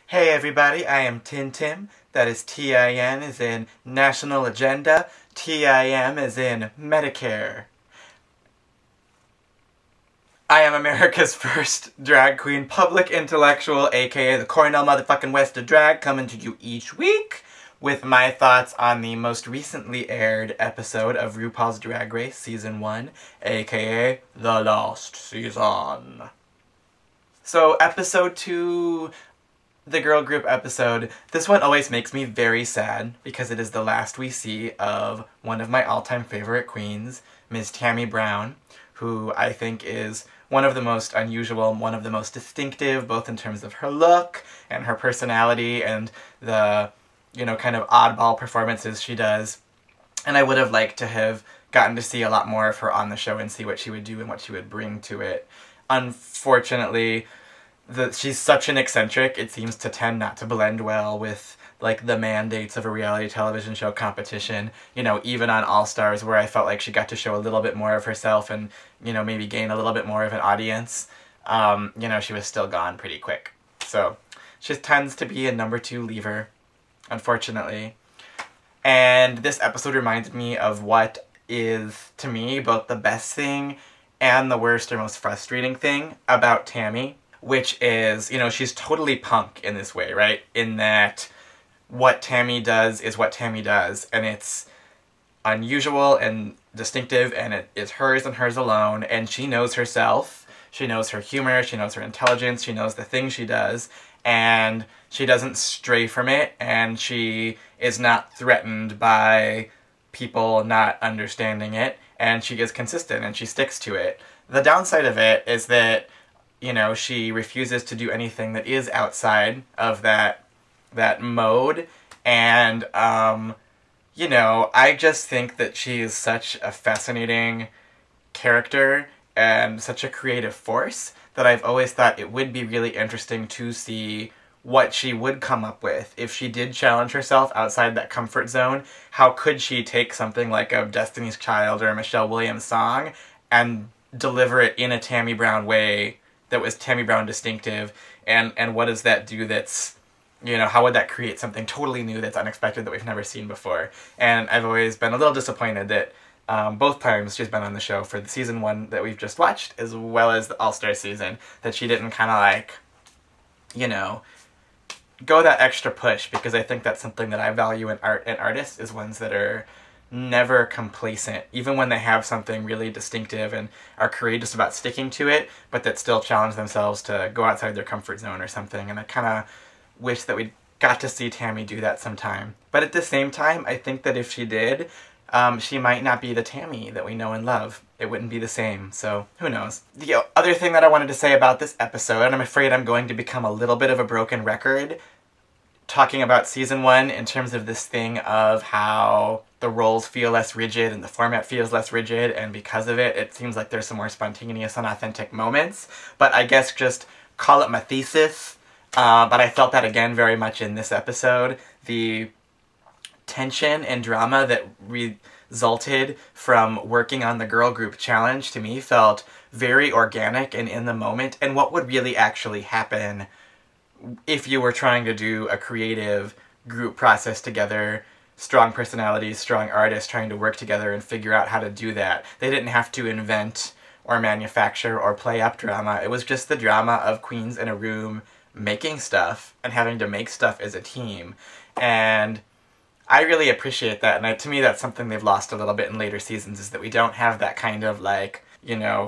Hey everybody, I am TinTim. That is T-I-N as in National Agenda. T-I-M as in Medicare. I am America's first drag queen public intellectual, aka the Cornell motherfucking West of Drag, coming to you each week with my thoughts on the most recently aired episode of RuPaul's Drag Race Season 1, aka the last season. So, episode 2... the girl group episode, this one always makes me very sad because it is the last we see of one of my all-time favorite queens, Ms. Tammie Brown, who I think is one of the most unusual, one of the most distinctive, both in terms of her look and her personality and the, kind of oddball performances she does. And I would have liked to have gotten to see a lot more of her on the show and see what she would do and what she would bring to it. Unfortunately, she's such an eccentric, it seems to tend not to blend well with, the mandates of a reality television show competition. Even on All-Stars, where I felt like she got to show a little bit more of herself and, maybe gain a little bit more of an audience, she was still gone pretty quick. So, she tends to be a number 2 leaver, unfortunately. And this episode reminded me of what is, to me, both the best thing and the worst or most frustrating thing about Tammie. Which is, she's totally punk in this way, right? In that what Tammie does is what Tammie does, and it's unusual and distinctive, and it is hers and hers alone, and she knows herself, she knows her humor, she knows her intelligence, she knows the things she does, and she doesn't stray from it, and she is not threatened by people not understanding it, and she is consistent, and she sticks to it. The downside of it is that she refuses to do anything that is outside of that mode, and, I just think that she is such a fascinating character and such a creative force that I've always thought it would be really interesting to see what she would come up with. If she did challenge herself outside that comfort zone, how could she take something like a Destiny's Child or a Michelle Williams song and deliver it in a Tammie Brown way that was Tammie Brown distinctive, and what does that do that's, how would that create something totally new that's unexpected that we've never seen before? And I've always been a little disappointed that both times she's been on the show, for the season 1 that we've just watched, as well as the All-Star season, that she didn't kind of go that extra push, because I think that's something that I value in art and artists, is ones that are never complacent, even when they have something really distinctive and are courageous about sticking to it, but that still challenge themselves to go outside their comfort zone or something. And I kind of wish that we got to see Tammie do that sometime. But at the same time, I think that if she did, she might not be the Tammie that we know and love. It wouldn't be the same, so who knows. The other thing that I wanted to say about this episode, and I'm afraid I'm going to become a little bit of a broken record, talking about season 1 in terms of this thing of how the roles feel less rigid and the format feels less rigid, and because of it, it seems like there's some more spontaneous and authentic moments. But I guess just call it my thesis. But I felt that again very much in this episode. The tension and drama that resulted from working on the girl group challenge, to me, felt very organic and in the moment, and what would really actually happen if you were trying to do a creative group process together, strong personalities, strong artists trying to work together and figure out how to do that. They didn't have to invent or manufacture or play up drama. It was just the drama of queens in a room making stuff and having to make stuff as a team. And I really appreciate that, and to me that's something they've lost a little bit in later seasons, is that we don't have that kind of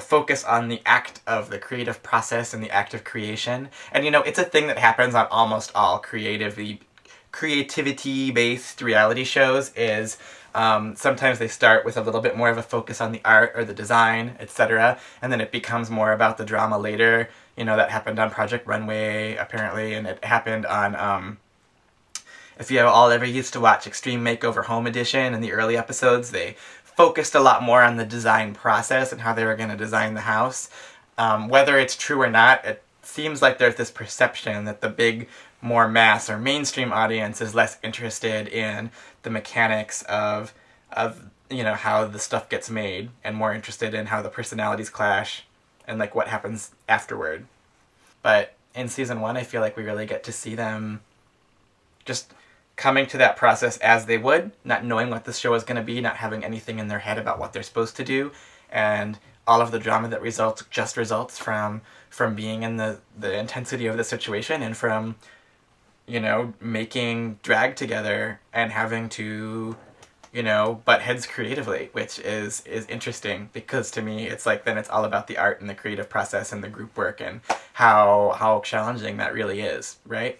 focus on the act of the creative process and the act of creation. And it's a thing that happens on almost all creativity-based reality shows, is sometimes they start with a little bit more of a focus on the art or the design, etc., and then it becomes more about the drama later. That happened on Project Runway, apparently, and it happened on, if you all ever used to watch Extreme Makeover Home Edition, in the early episodes, they focused a lot more on the design process and how they were going to design the house. Whether it's true or not, it seems like there's this perception that the big, more mass or mainstream audience is less interested in the mechanics of how the stuff gets made, and more interested in how the personalities clash and what happens afterward. But in season 1, I feel like we really get to see them just coming to that process as they would, not knowing what this show is going to be, not having anything in their head about what they're supposed to do, and all of the drama that results from being in the intensity of the situation and from, you know, making drag together and having to, you know, butt heads creatively, which is interesting, because to me it's like, then it's all about the art and the creative process and the group work and how challenging that really is, right?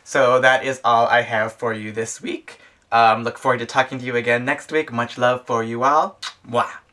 So that is all I have for you this week. Look forward to talking to you again next week. Much love for you all. Mwah.